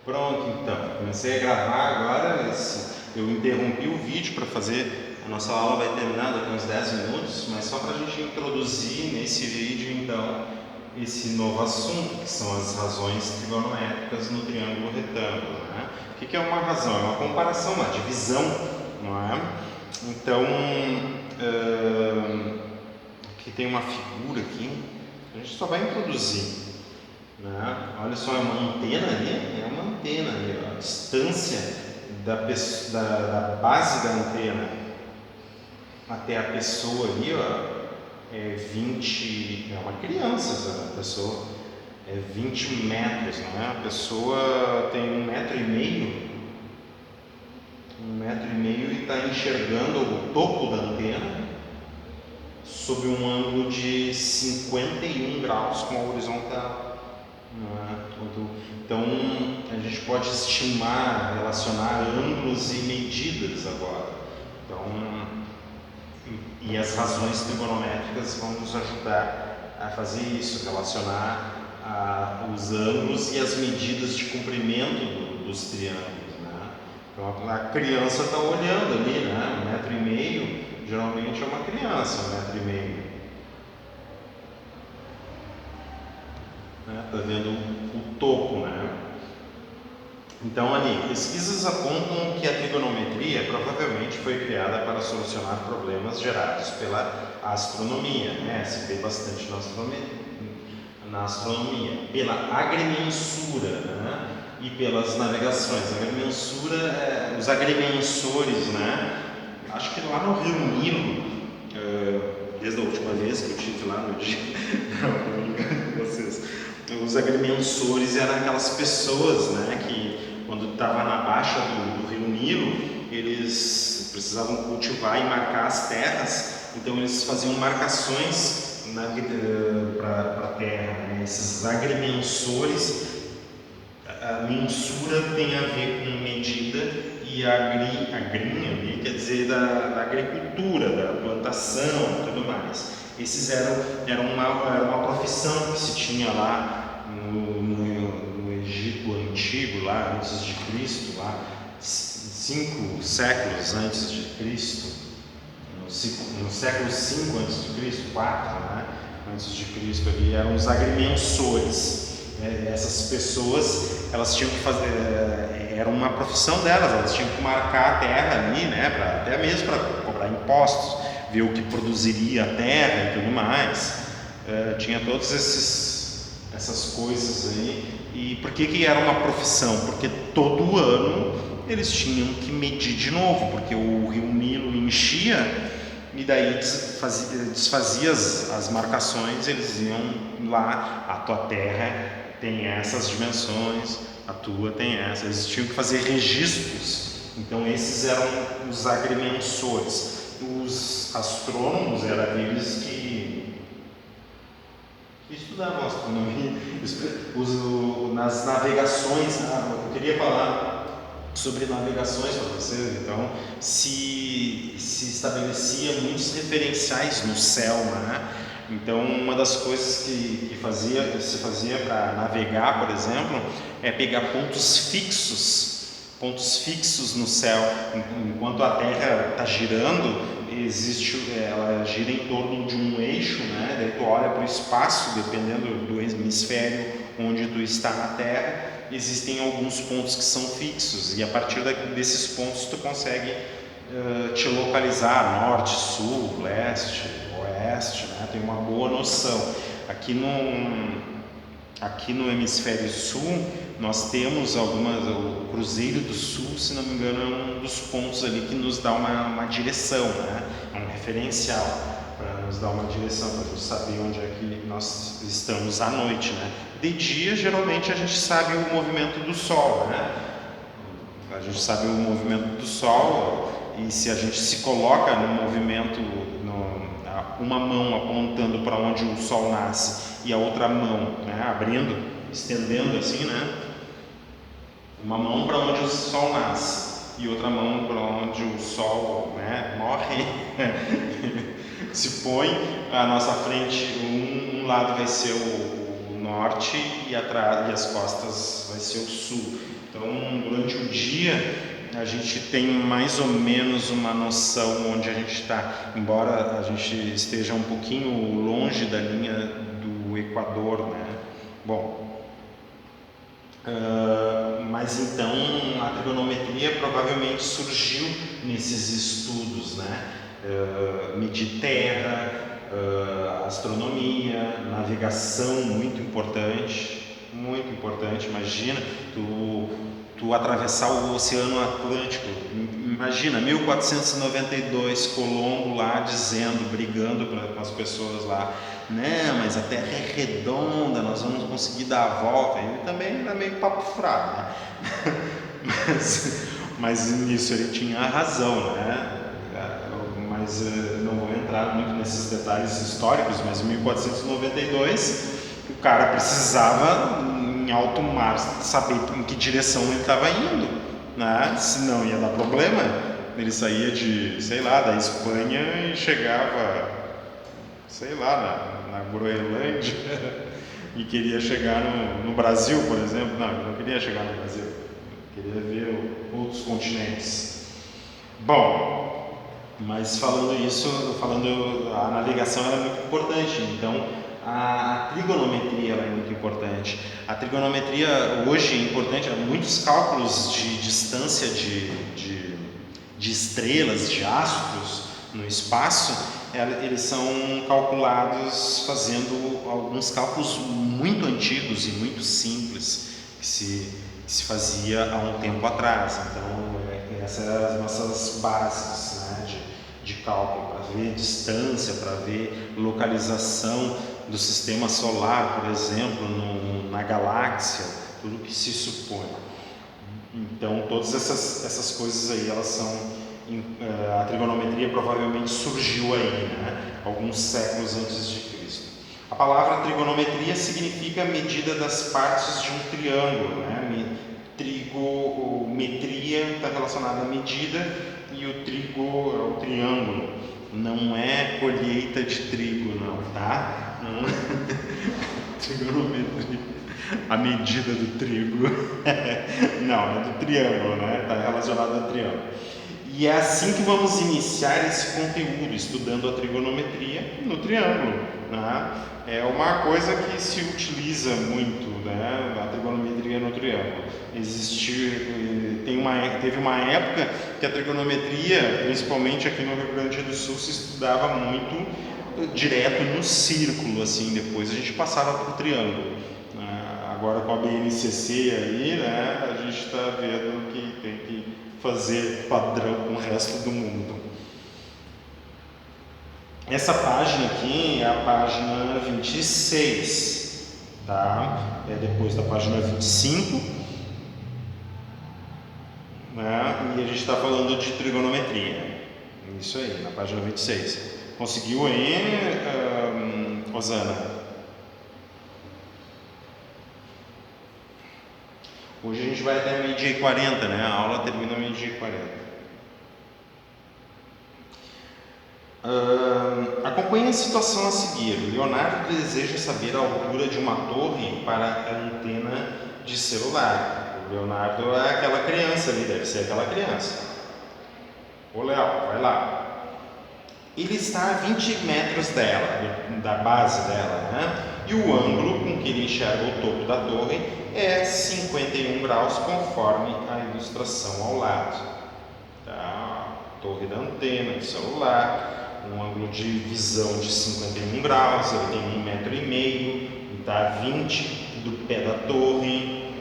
Pronto, então, comecei a gravar agora, eu interrompi o vídeo para fazer, a nossa aula vai terminar daqui uns 10 minutos, mas só para a gente introduzir nesse vídeo, então, esse novo assunto, que são as razões trigonométricas no triângulo retângulo, né? O que é uma razão? É uma comparação, uma divisão, não é? Então, aqui tem uma figura aqui, a gente só vai introduzir. Olha só, é uma antena ali, ó. A distância da base da antena até a pessoa ali, ó, é 20, é uma criança essa pessoa, é 20 metros, não é? A pessoa tem 1,5 metro e está enxergando o topo da antena sob um ângulo de 51 graus com a horizontal. Então, a gente pode estimar, relacionar ângulos e medidas agora. Então, e as razões trigonométricas vão nos ajudar a fazer isso, relacionar os ângulos e as medidas de comprimento dos triângulos, né? Então, a criança está olhando ali, né? 1,5 metro, geralmente é uma criança, 1,5 metro. Está vendo o topo, né? Então, ali, pesquisas apontam que a trigonometria provavelmente foi criada para solucionar problemas gerados pela astronomia, né? Se vê bastante na astronomia, pela agrimensura, né? E pelas navegações. A agrimensura, os agrimensores, né? Acho que lá no Rio Nilo, desde a última vez que eu estive lá no dia, não, vocês. Os agrimensores eram aquelas pessoas, né, que quando estava na baixa do Rio Nilo, eles precisavam cultivar e marcar as terras, então eles faziam marcações para a terra, né? Esses agrimensores, a mensura tem a ver com medida e agrinha ali quer dizer da agricultura, da plantação e tudo mais. Esses era uma profissão que se tinha lá no Egito Antigo, lá antes de Cristo, lá 5 séculos antes de Cristo, no século 5 antes de Cristo, 4, né, antes de Cristo, ali eram os agrimensores. Essas pessoas, elas tinham que fazer, era uma profissão delas, elas tinham que marcar a terra ali, né, até mesmo para cobrar impostos, ver o que produziria a terra e tudo mais. Tinha todas essas coisas aí. E por que era uma profissão? Porque todo ano eles tinham que medir de novo, porque o Rio Nilo enchia e daí desfazia as marcações, eles iam lá, a tua terra tem essas dimensões, a tua tem essas, eles tinham que fazer registros. Então esses eram os agrimensores. Os astrônomos eram aqueles que estudavam astronomia, nas navegações. Eu queria falar sobre navegações para vocês. Então, se estabelecia muitos referenciais no céu, né? Então, uma das coisas que se fazia para navegar, por exemplo, é pegar pontos fixos no céu. Enquanto a Terra está girando, ela gira em torno de um eixo, né? Daí tu olha para o espaço, dependendo do hemisfério onde tu está na Terra, existem alguns pontos que são fixos, e a partir desses pontos tu consegue te localizar norte, sul, leste, oeste, né? Tem uma boa noção. Aqui no hemisfério sul nós temos o Cruzeiro do Sul, se não me engano, é um dos pontos ali que nos dá uma direção, né? É um referencial para nos dar uma direção, para a gente saber onde é que nós estamos à noite, né? De dia, geralmente, a gente sabe o movimento do Sol, né? A gente sabe o movimento do Sol, e se a gente se coloca no movimento, uma mão apontando para onde o Sol nasce e a outra mão, né, abrindo, estendendo assim, né? Uma mão para onde o Sol nasce e outra mão para onde o Sol, né, morre, se põe à nossa frente. Um lado vai ser norte e as costas vai ser o sul. Então, durante o dia a gente tem mais ou menos uma noção onde a gente está, embora a gente esteja um pouquinho longe da linha do Equador, né? Bom, mas então a trigonometria provavelmente surgiu nesses estudos, né? Medir terra, astronomia, navegação, muito importante. Imagina tu atravessar o Oceano Atlântico. Imagina, 1492, Colombo lá brigando com as pessoas lá, né, mas a Terra é redonda, nós vamos conseguir dar a volta. Ele também era meio papo fraco, né? mas nisso ele tinha razão, né? Mas não vou entrar muito nesses detalhes históricos, mas em 1492 o cara precisava, em alto mar, saber em que direção ele estava indo, né? Senão ia dar problema. Ele saía da Espanha e chegava, na Groenlândia e queria chegar no Brasil, por exemplo. Não, ele não queria chegar no Brasil, ele queria ver outros continentes. Bom, mas a navegação era muito importante, então a trigonometria é muito importante. A trigonometria hoje é importante, há muitos cálculos de distância de estrelas, de astros no espaço, eles são calculados fazendo alguns cálculos muito antigos e muito simples que se fazia há um tempo atrás. Então, essas eram as nossas bases, né, de cálculo, para ver distância, para ver localização do sistema solar, por exemplo, na galáxia, tudo que se supõe. Então, todas essas coisas aí, elas são... A trigonometria provavelmente surgiu aí, né, alguns séculos antes de Cristo. A palavra trigonometria significa medida das partes de um triângulo, né? Metria está relacionada à medida e o trigo é o triângulo. Não é colheita de trigo, não, tá? Não. Trigonometria, a medida do trigo. Não, é do triângulo, né? Está relacionado ao triângulo. E é assim que vamos iniciar esse conteúdo, estudando a trigonometria no triângulo, né? É uma coisa que se utiliza muito, né? A trigonometria no triângulo. Teve uma época que a trigonometria, principalmente aqui no Rio Grande do Sul, se estudava muito direto no círculo, assim. Depois a gente passava para o triângulo. Agora com a BNCC aí, né? A gente está vendo que tem que fazer padrão com o resto do mundo. Essa página aqui é a página 26, tá? É depois da página 25, né? E a gente está falando de trigonometria. Isso aí, na página 26. Conseguiu aí, Rosana? Hoje a gente vai até 12h40, né? A aula termina 12h40. Acompanhe a situação a seguir. Leonardo deseja saber a altura de uma torre para a antena de celular. O Leonardo é aquela criança ali, deve ser aquela criança. Ô Léo, vai lá. Ele está a 20 metros da base dela, né? E o ângulo com que ele enxerga o topo da torre é 51 graus, conforme a ilustração ao lado. Tá? Torre da antena do celular, um ângulo de visão de 51 graus, ele tem 1,5 metro, e está a 20 do pé da torre.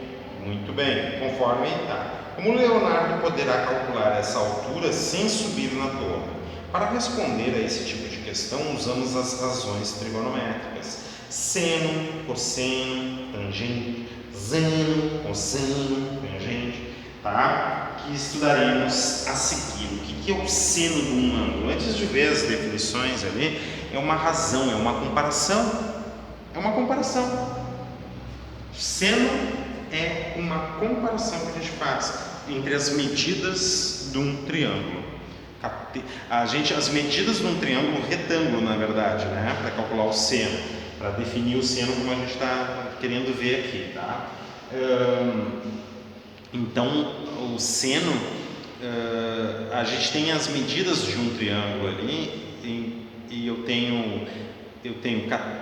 Muito bem, conforme está. Como Leonardo poderá calcular essa altura sem subir na torre? Para responder a esse tipo de questão, usamos as razões trigonométricas: seno, cosseno, tangente, seno, cosseno, tangente, tá? Que estudaremos a seguir. O que é o seno de um ângulo? Antes de ver as definições ali, é uma razão, é uma comparação. É uma comparação. Seno é uma comparação que a gente faz entre as medidas de um triângulo. As medidas de um triângulo retângulo, na verdade, né? Para calcular o seno, para definir o seno como a gente está querendo ver aqui, tá? Então, o seno, a gente tem as medidas de um triângulo ali, e eu tenho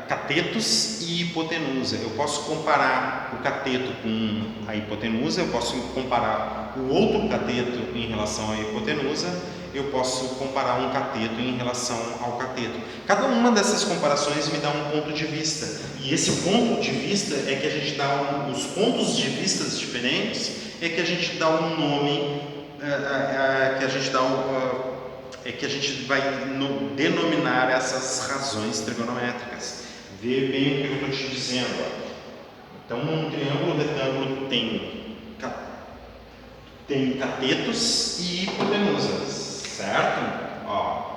catetos e hipotenusa. Eu posso comparar o cateto com a hipotenusa, eu posso comparar o outro cateto em relação à hipotenusa, eu posso comparar um cateto em relação ao cateto. Cada uma dessas comparações me dá um ponto de vista, e esse ponto de vista é que a gente dá os pontos de vista diferentes, é que a gente dá um nome, que a gente vai denominar essas razões trigonométricas. Vê bem o que eu estou te dizendo. Ó. Então, um triângulo retângulo tem catetos e hipotenusas, certo? Ó,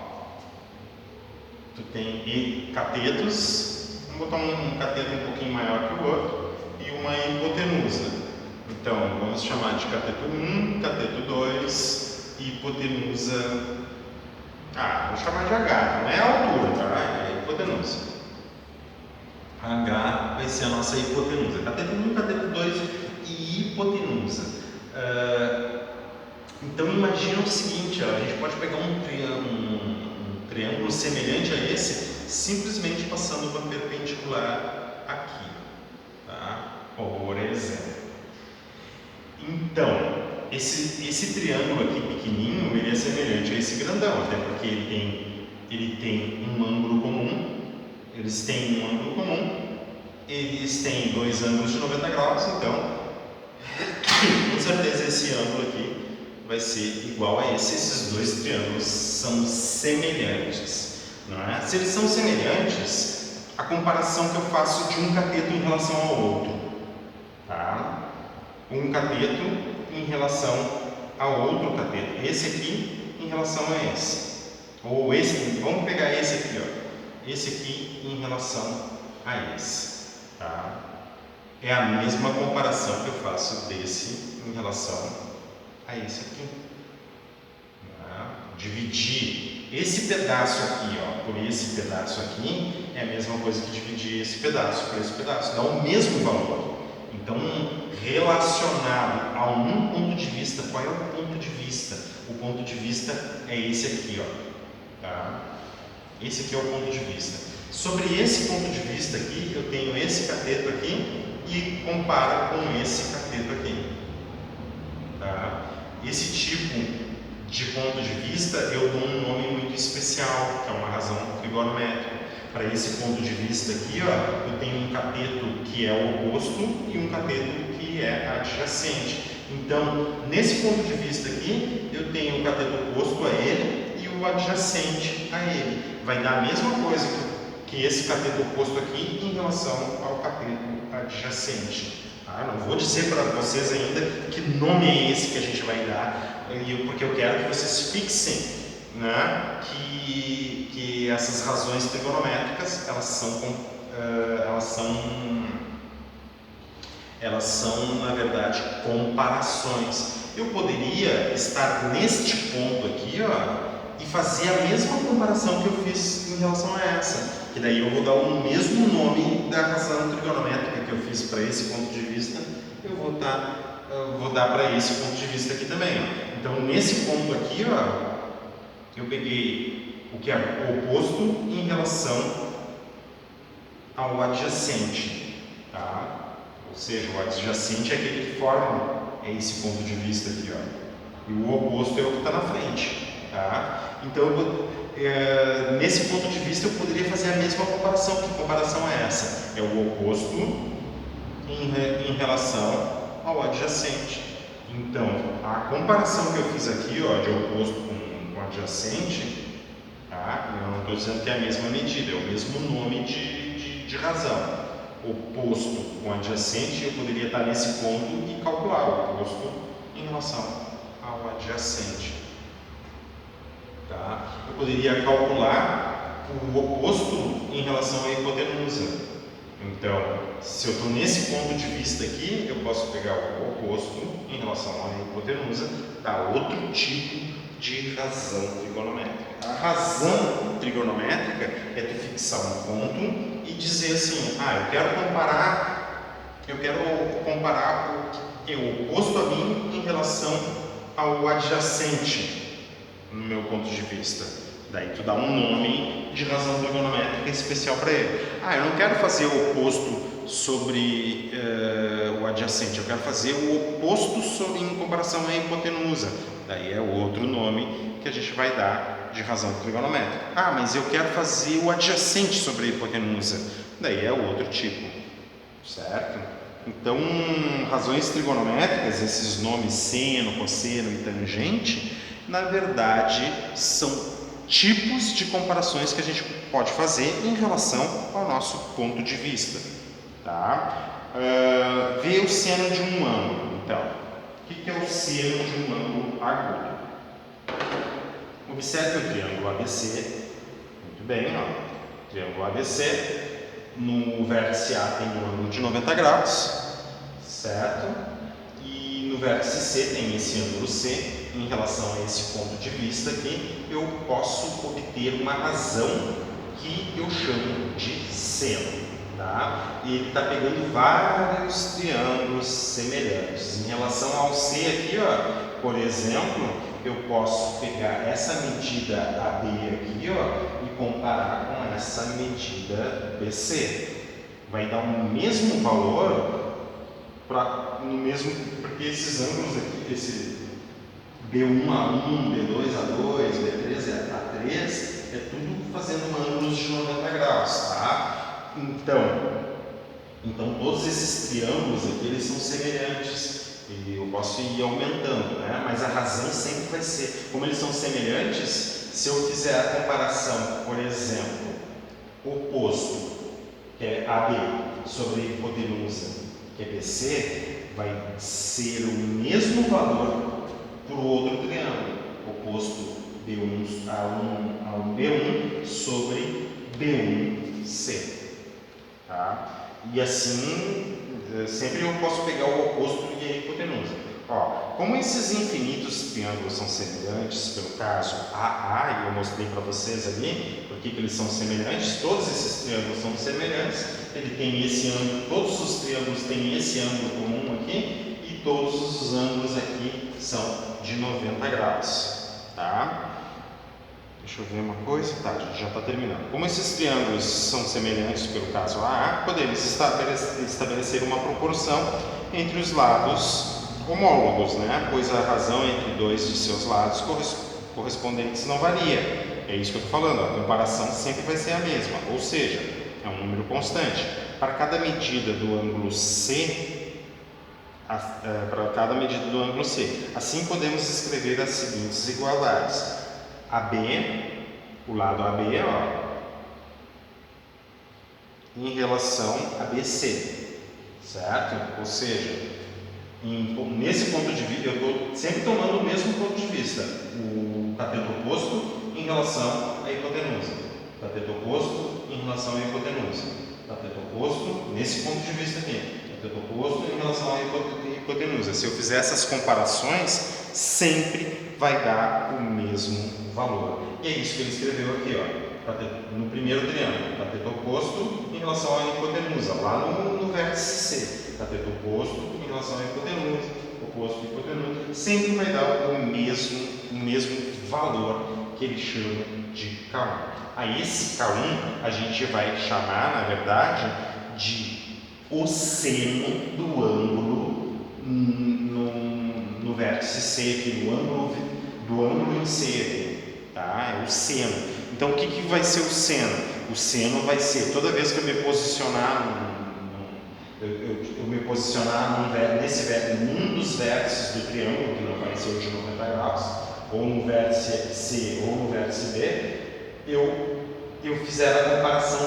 tu tem catetos, vamos botar um cateto um pouquinho maior que o outro, e uma hipotenusa. Então, vamos chamar de cateto 1, cateto 2, hipotenusa. Vou chamar de H, não é a altura, tá? É a hipotenusa. H vai ser a nossa hipotenusa. Cateto 1, cateto 2 e hipotenusa. Então imagina o seguinte, ó, a gente pode pegar um triângulo semelhante a esse, simplesmente passando uma perpendicular aqui, tá? Por exemplo. Então, esse triângulo aqui pequenininho, ele é semelhante a esse grandão, até porque ele tem um ângulo comum, eles têm dois ângulos de 90 graus, então, com certeza esse ângulo aqui vai ser igual a esse. Esses dois triângulos são semelhantes, não é? Se eles são semelhantes, a comparação que eu faço de um cateto em relação ao outro, tá? Um cateto em relação ao outro cateto, esse aqui em relação a esse, ou esse, vamos pegar esse aqui, ó, esse aqui em relação a esse, tá? É a mesma comparação que eu faço desse em relação a esse aqui, tá? Dividir esse pedaço aqui, ó, por esse pedaço aqui é a mesma coisa que dividir esse pedaço por esse pedaço, dá o mesmo valor. Então, relacionado a um ponto de vista, qual é o ponto de vista? O ponto de vista é esse aqui, ó, tá? Esse aqui é o ponto de vista. Sobre esse ponto de vista aqui, eu tenho esse cateto aqui e comparo com esse cateto aqui, tá? Esse tipo de ponto de vista eu dou um nome muito especial, que é uma razão trigonométrica. Para esse ponto de vista aqui, ó, eu tenho um cateto que é o oposto e um cateto que é adjacente. Então, nesse ponto de vista aqui, eu tenho o cateto oposto a ele e o adjacente a ele. Vai dar a mesma coisa que esse cateto oposto aqui em relação ao cateto adjacente. Não vou dizer para vocês ainda que nome é esse que a gente vai dar, porque eu quero que vocês fixem, né, que essas razões trigonométricas elas são na verdade comparações. Eu poderia estar neste ponto aqui, ó, e fazer a mesma comparação que eu fiz em relação a essa, que daí eu vou dar o mesmo nome da razão trigonométrica que eu fiz para esse ponto de vista, eu vou dar para esse ponto de vista aqui também, ó. Então nesse ponto aqui, ó, eu peguei o que é oposto em relação ao adjacente, tá? Ou seja, o adjacente é aquele que forma esse ponto de vista aqui, ó. E o oposto é o que está na frente, tá? Então, nesse ponto de vista, eu poderia fazer a mesma comparação. Que comparação é essa? É o oposto em relação ao adjacente. Então, a comparação que eu fiz aqui, ó, de oposto com adjacente, tá? Eu não estou dizendo que é a mesma medida, é o mesmo nome de razão. Oposto com adjacente, eu poderia estar nesse ponto e calcular o oposto em relação ao adjacente, tá? Eu poderia calcular o oposto em relação à hipotenusa. Então, se eu estou nesse ponto de vista aqui, eu posso pegar o oposto em relação à hipotenusa, dar outro tipo de razão trigonométrica. A razão trigonométrica é tu fixar um ponto e dizer assim, eu quero comparar eu quero comparar o que é oposto a mim em relação ao adjacente, no meu ponto de vista. Daí tu dá um nome de razão trigonométrica especial para ele. Eu não quero fazer o oposto sobre o adjacente, eu quero fazer o oposto em comparação à hipotenusa. Daí é outro nome que a gente vai dar de razão trigonométrica. Mas eu quero fazer o adjacente sobre a hipotenusa. Daí é outro tipo, certo? Então, razões trigonométricas, esses nomes seno, cosseno e tangente, na verdade, são tipos de comparações que a gente pode fazer em relação ao nosso ponto de vista. Tá? Ver o seno de um ângulo. Então, o que é o seno de um ângulo agudo? Observe o triângulo ABC. Muito bem, ó. Triângulo ABC. No vértice A tem um ângulo de 90 graus, certo? E no vértice C tem esse ângulo C. Em relação a esse ponto de vista aqui, eu posso obter uma razão que eu chamo de seno. Tá? E ele está pegando vários triângulos semelhantes. Em relação ao C aqui, ó, por exemplo, eu posso pegar essa medida AB aqui, ó, e comparar com essa medida BC. Vai dar o mesmo valor porque esses ângulos aqui, esse B1A1, B2A2, B3A3, é tudo fazendo ângulos de 90 graus, tá? Então todos esses triângulos aqui, eles são semelhantes e eu posso ir aumentando, né? Mas a razão sempre vai ser, como eles são semelhantes, se eu fizer a comparação, por exemplo, oposto, que é AB, sobre a hipotenusa, que é BC, vai ser o mesmo valor para o outro triângulo, oposto B1A1 B1 sobre B1C. Tá? E assim, sempre eu posso pegar o oposto e a hipotenusa. Como esses infinitos triângulos são semelhantes, pelo caso AA, e eu mostrei para vocês ali, porque que eles são semelhantes, todos esses triângulos são semelhantes, ele tem esse ângulo, todos os triângulos têm esse ângulo comum aqui, e todos os ângulos aqui são de 90 graus, tá? Deixa eu ver uma coisa, tá, a gente já está terminando. Como esses triângulos são semelhantes pelo caso AA, podemos estabelecer uma proporção entre os lados homólogos, né? Pois a razão entre dois de seus lados correspondentes não varia. É isso que eu estou falando, a comparação sempre vai ser a mesma, ou seja, é um número constante. Para cada medida do ângulo C, assim podemos escrever as seguintes igualdades. AB, o lado AB, em relação a BC, certo? Ou seja, nesse ponto de vista, eu estou sempre tomando o mesmo ponto de vista, o cateto oposto em relação à hipotenusa, cateto oposto em relação à hipotenusa, cateto oposto nesse ponto de vista aqui, cateto oposto em relação à hipotenusa. Se eu fizer essas comparações, sempre vai dar o mesmo valor. E é isso que ele escreveu aqui, no primeiro triângulo, cateto oposto em relação à hipotenusa, lá no vértice C. Cateto oposto em relação à hipotenusa, oposto à hipotenusa, sempre vai dar o mesmo valor que ele chama de K1. Aí esse K1 a gente vai chamar, na verdade, de o seno do ângulo no vértice C, aqui, do ângulo em C, tá? É o seno. Então o que vai ser o seno? O seno vai ser, toda vez que eu me posicionar num dos vértices do triângulo, que não vai ser o de 90 graus, ou no vértice C ou no vértice B, eu fizer a comparação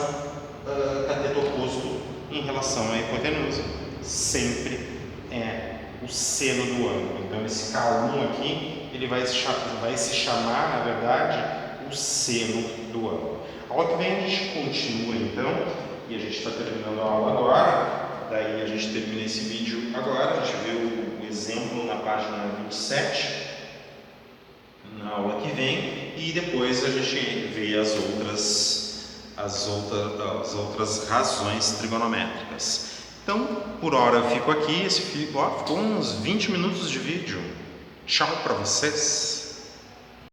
cateto oposto em relação à hipotenusa. Sempre é o seno do ângulo. Então esse K1 aqui, ele vai se chamar, na verdade, o seno do ângulo. A aula que vem a gente continua então, e a gente está terminando a aula agora. Daí a gente termina esse vídeo agora, a gente vê o exemplo na página 27, na aula que vem, e depois a gente vê as outras razões trigonométricas. Então, por hora eu fico aqui, ficou uns 20 minutos de vídeo. Tchau para vocês!